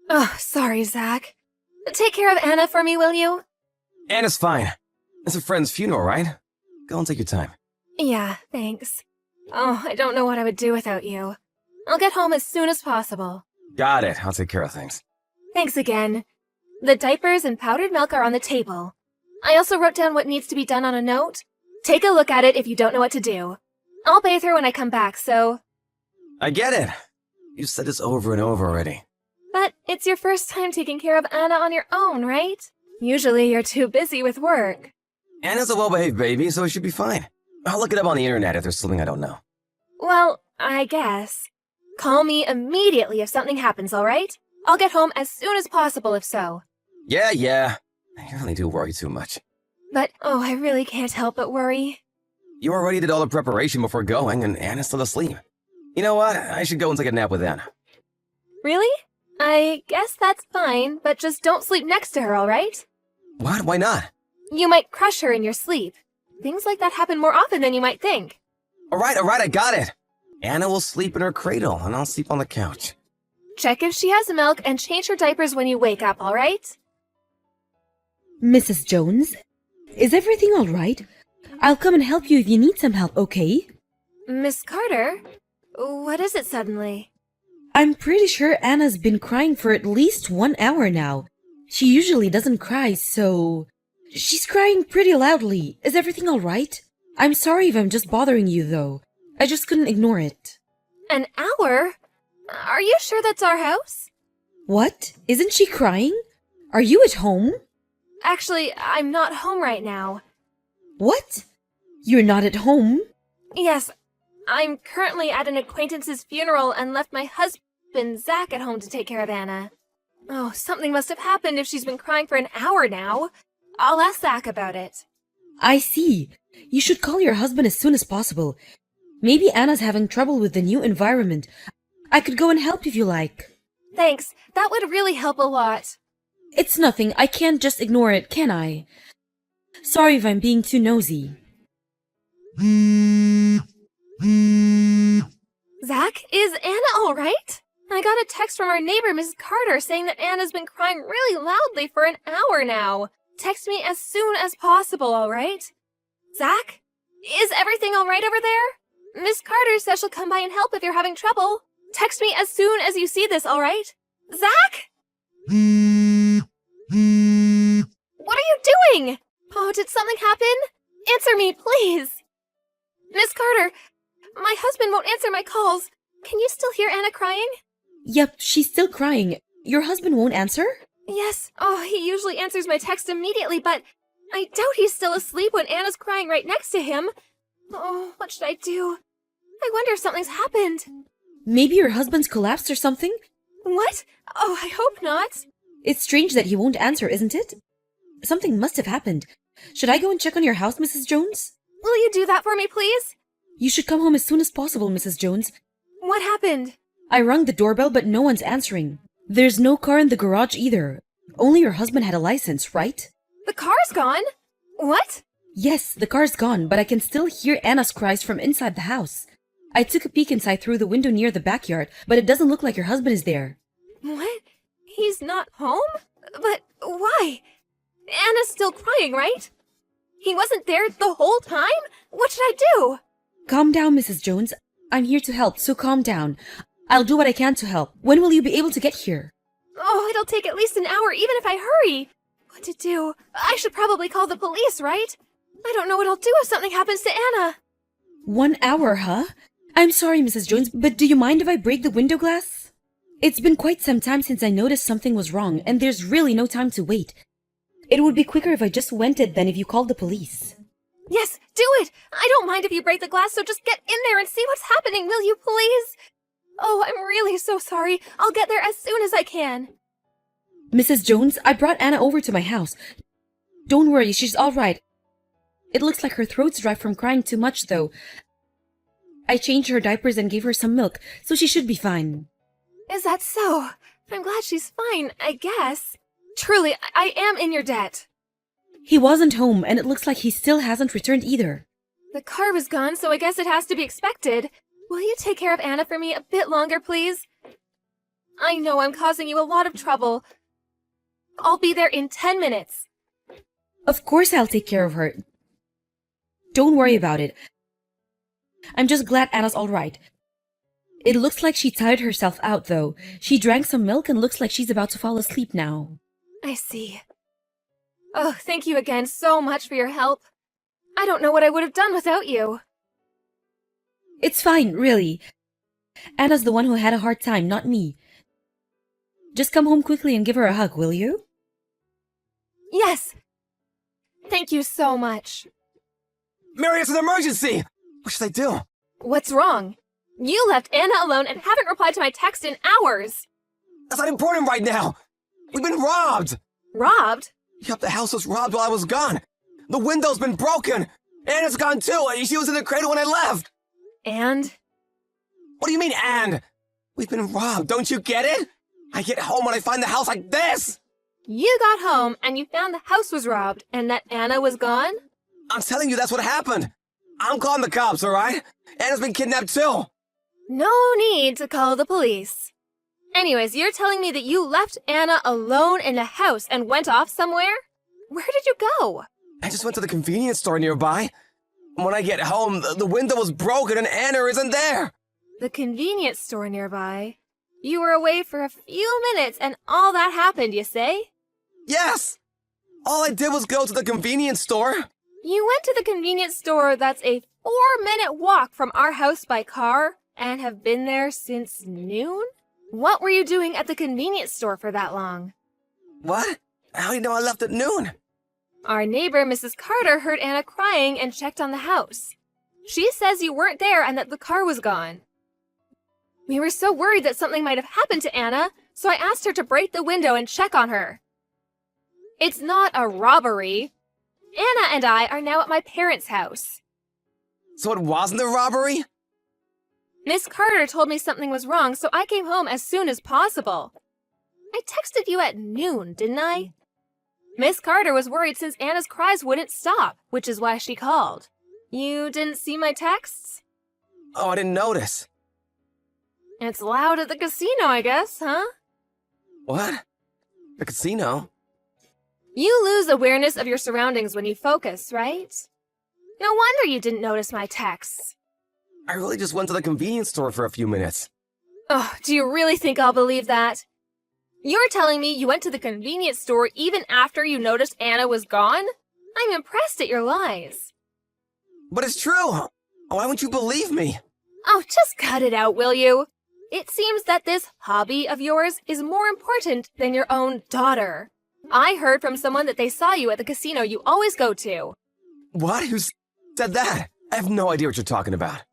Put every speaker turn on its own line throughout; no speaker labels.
Oh, sorry, Zach. Take care of Anna for me, will you?
Anna's fine. It's a friend's funeral, right? Go and take your time.
Yeah, thanks. Oh, I don't know what I would do without you. I'll get home as soon as possible.
Got it. I'll take care of things.
Thanks again. The diapers and powdered milk are on the table. I also wrote down what needs to be done on a note. Take a look at it if you don't know what to do. I'll bathe her when I come back, so...
I get it. You've said this over and over already.
But it's your first time taking care of Anna on your own, right? Usually you're too busy with work.
Anna's a well-behaved baby, so it should be fine. I'll look it up on the internet if there's something I don't know.
Well, I guess. Call me immediately if something happens, alright? I'll get home as soon as possible if so.
Yeah. You really do worry too much.
But, oh, I really can't help but worry.
You already did all the preparation before going, and Anna's still asleep. You know what? I should go and take a nap with Anna.
Really? I guess that's fine, but just don't sleep next to her, alright?
What? Why not?
You might crush her in your sleep. Things like that happen more often than you might think.
Alright, I got it. Anna will sleep in her cradle, and I'll sleep on the couch.
Check if she has milk and change her diapers when you wake up, alright?
Mrs. Jones, is everything all right? I'll come and help you if you need some help, okay?
Miss Carter? What is it suddenly?
I'm pretty sure Anna's been crying for at least 1 hour now. She usually doesn't cry, so... She's crying pretty loudly. Is everything all right? I'm sorry if I'm just bothering you, though. I just couldn't ignore it.
An hour? Are you sure that's our house?
What? Isn't she crying? Are you at home?
Actually, I'm not home right now.
What? You're not at home?
Yes, I'm currently at an acquaintance's funeral and left my husband, Zach, at home to take care of Anna. Oh, something must have happened if she's been crying for an hour now. I'll ask Zach about it.
I see. You should call your husband as soon as possible. Maybe Anna's having trouble with the new environment. I could go and help if you like.
Thanks, that would really help a lot.
It's nothing. I can't just ignore it, can I? Sorry if I'm being too nosy.
Zach, is Anna all right? I got a text from our neighbor, Mrs. Carter, saying that Anna's been crying really loudly for an hour now. Text me as soon as possible, all right? Zach? Is everything all right over there? Miss Carter says she'll come by and help if you're having trouble. Text me as soon as you see this, all right? Zach? What are you doing? Oh, did something happen? Answer me, please. Miss Carter, my husband won't answer my calls. Can you still hear Anna crying?
Yep, she's still crying. Your husband won't answer?
Yes. Oh, he usually answers my text immediately, but I doubt he's still asleep when Anna's crying right next to him. Oh, what should I do? I wonder if something's happened.
Maybe your husband's collapsed or something?
What? Oh, I hope not.
It's strange that he won't answer, isn't it? Something must have happened. Should I go and check on your house, Mrs. Jones?
Will you do that for me, please?
You should come home as soon as possible, Mrs. Jones.
What happened?
I rung the doorbell, but no one's answering. There's no car in the garage either. Only your husband had a license, right?
The car's gone? What?
Yes, the car's gone, but I can still hear Anna's cries from inside the house. I took a peek inside through the window near the backyard, but it doesn't look like your husband is there.
What? He's not home? But why? Anna's still crying, right? He wasn't there the whole time? What should I do?
Calm down, Mrs. Jones. I'm here to help, so calm down. I'll do what I can to help. When will you be able to get here?
Oh, it'll take at least an hour, even if I hurry. What to do? I should probably call the police, right? I don't know what I'll do if something happens to Anna.
1 hour, huh? I'm sorry, Mrs. Jones, but do you mind if I break the window glass? It's been quite some time since I noticed something was wrong, and there's really no time to wait. It would be quicker if I just went it than if you called the police.
Yes, do it! I don't mind if you break the glass, so just get in there and see what's happening, will you, please? Oh, I'm really so sorry. I'll get there as soon as I can.
Mrs. Jones, I brought Anna over to my house. Don't worry, she's all right. It looks like her throat's dry from crying too much, though. I changed her diapers and gave her some milk, so she should be fine.
Is that so? I'm glad she's fine, I guess. Truly, I am in your debt.
He wasn't home, and it looks like he still hasn't returned either.
The car was gone, so I guess it has to be expected. Will you take care of Anna for me a bit longer, please? I know I'm causing you a lot of trouble. I'll be there in 10 minutes.
Of course I'll take care of her. Don't worry about it. I'm just glad Anna's alright. It looks like she tired herself out, though. She drank some milk and looks like she's about to fall asleep now.
I see. Oh, thank you again so much for your help. I don't know what I would have done without you.
It's fine, really. Anna's the one who had a hard time, not me. Just come home quickly and give her a hug, will you?
Yes. Thank you so much.
Mary, it's an emergency! What should I do?
What's wrong? You left Anna alone and haven't replied to my text in hours.
That's not important right now! We've been robbed!
Robbed?
Yep, the house was robbed while I was gone. The window's been broken! Anna's gone too! She was in the cradle when I left!
And?
What do you mean, and? We've been robbed, don't you get it? I get home and I find the house like this!
You got home and you found the house was robbed and that Anna was gone?
I'm telling you that's what happened! I'm calling the cops, alright? Anna's been kidnapped too!
No need to call the police. Anyways, you're telling me that you left Anna alone in the house and went off somewhere? Where did you go?
I just went to the convenience store nearby. When I get home, the window was broken and Anna isn't there!
The convenience store nearby? You were away for a few minutes and all that happened, you say?
Yes! All I did was go to the convenience store.
You went to the convenience store that's a 4-minute walk from our house by car and have been there since noon? What were you doing at the convenience store for that long?
What? How do you know I left at noon?
Our neighbor, Mrs. Carter, heard Anna crying and checked on the house. She says you weren't there and that the car was gone. We were so worried that something might have happened to Anna, so I asked her to break the window and check on her. It's not a robbery. Anna and I are now at my parents' house.
So it wasn't a robbery?
Miss Carter told me something was wrong, so I came home as soon as possible. I texted you at noon, didn't I? Miss Carter was worried since Anna's cries wouldn't stop, which is why she called. You didn't see my texts?
Oh, I didn't notice.
It's loud at the casino, I guess, huh?
What? The casino?
You lose awareness of your surroundings when you focus, right? No wonder you didn't notice my texts.
I really just went to the convenience store for a few minutes.
Oh, do you really think I'll believe that? You're telling me you went to the convenience store even after you noticed Anna was gone? I'm impressed at your lies.
But it's true! Why wouldn't you believe me?
Oh, just cut it out, will you? It seems that this hobby of yours is more important than your own daughter. I heard from someone that they saw you at the casino you always go to.
What? Who said that? I have no idea what you're talking about.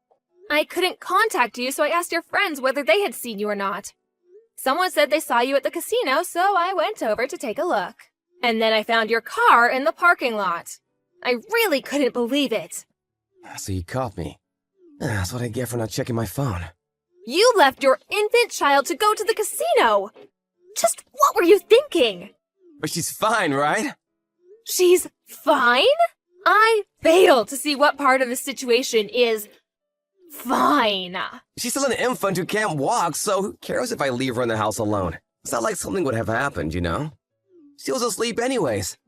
I couldn't contact you, so I asked your friends whether they had seen you or not. Someone said they saw you at the casino, so I went over to take a look. And then I found your car in the parking lot. I really couldn't believe it.
So you caught me. That's what I get for not checking my phone.
You left your infant child to go to the casino! Just what were you thinking?
But she's fine, right?
She's fine? I fail to see what part of the situation is fine.
She's still an infant who can't walk, so who cares if I leave her in the house alone? It's not like something would have happened, you know? She was asleep anyways.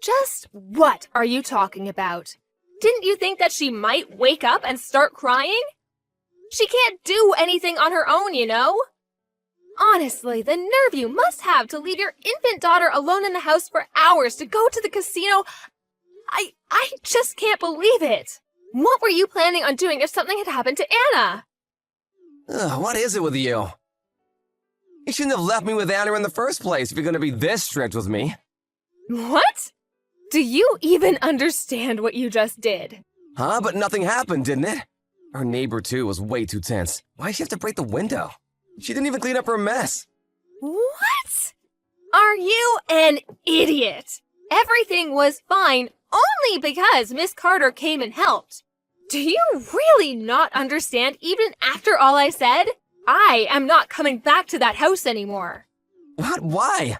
Just what are you talking about? Didn't you think that she might wake up and start crying? She can't do anything on her own, you know? Honestly, the nerve you must have to leave your infant daughter alone in the house for hours to go to the casino. I just can't believe it. What were you planning on doing if something had happened to Anna?
What is it with you? You shouldn't have left me with Anna in the first place if you're gonna be this strict with me.
What? Do you even understand what you just did?
Huh? But nothing happened, didn't it? Our neighbor, too, was way too tense. Why'd she have to break the window? She didn't even clean up her mess.
What? Are you an idiot? Everything was fine only because Miss Carter came and helped. Do you really not understand even after all I said? I am not coming back to that house anymore.
What? Why?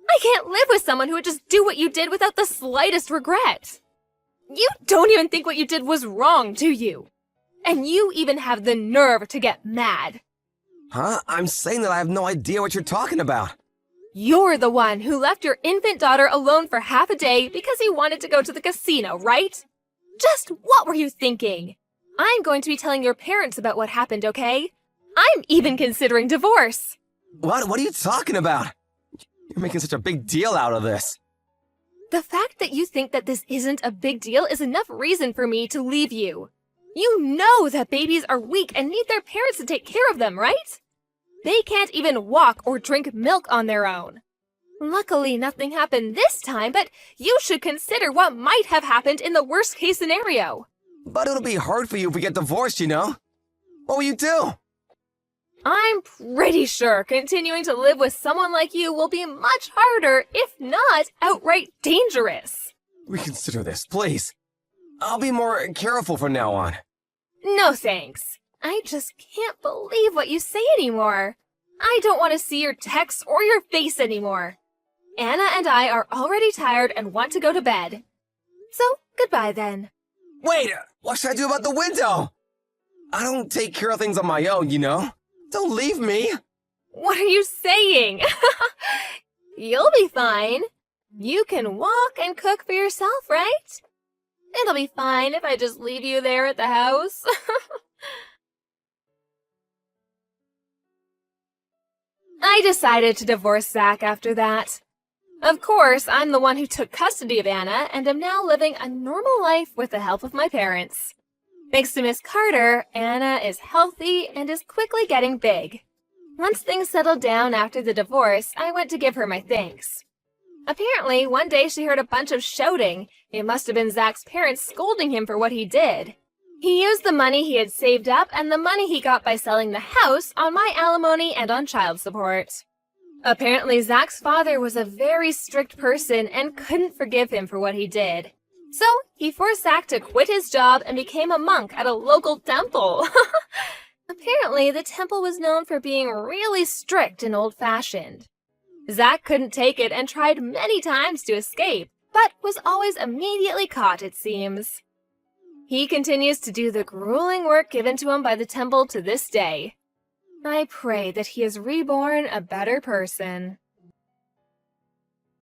I can't live with someone who would just do what you did without the slightest regret. You don't even think what you did was wrong, do you? And you even have the nerve to get mad.
Huh? I'm saying that I have no idea what you're talking about.
You're the one who left your infant daughter alone for half a day because he wanted to go to the casino, right? Just what were you thinking? I'm going to be telling your parents about what happened, okay? I'm even considering divorce.
What are you talking about? You're making such a big deal out of this.
The fact that you think that this isn't a big deal is enough reason for me to leave you. You know that babies are weak and need their parents to take care of them, right? They can't even walk or drink milk on their own. Luckily, nothing happened this time, but you should consider what might have happened in the worst-case scenario.
But it'll be hard for you if we get divorced, you know? What will you do?
I'm pretty sure continuing to live with someone like you will be much harder, if not outright dangerous.
Reconsider this, please. I'll be more careful from now on.
No thanks. I just can't believe what you say anymore. I don't want to see your texts or your face anymore. Anna and I are already tired and want to go to bed. So, goodbye then.
Wait, what should I do about the window? I don't take care of things on my own, you know? Don't leave me.
What are you saying? You'll be fine. You can walk and cook for yourself, right? It'll be fine if I just leave you there at the house. I decided to divorce Zach after that. Of course, I'm the one who took custody of Anna and am now living a normal life with the help of my parents. Thanks to Miss Carter, Anna is healthy and is quickly getting big. Once things settled down after the divorce, I went to give her my thanks. Apparently, one day she heard a bunch of shouting. It must have been Zach's parents scolding him for what he did. He used the money he had saved up and the money he got by selling the house on my alimony and on child support. Apparently, Zach's father was a very strict person and couldn't forgive him for what he did. So, he forced Zach to quit his job and became a monk at a local temple. Apparently, the temple was known for being really strict and old-fashioned. Zach couldn't take it and tried many times to escape, but was always immediately caught, it seems. He continues to do the grueling work given to him by the temple to this day. I pray that he is reborn a better person.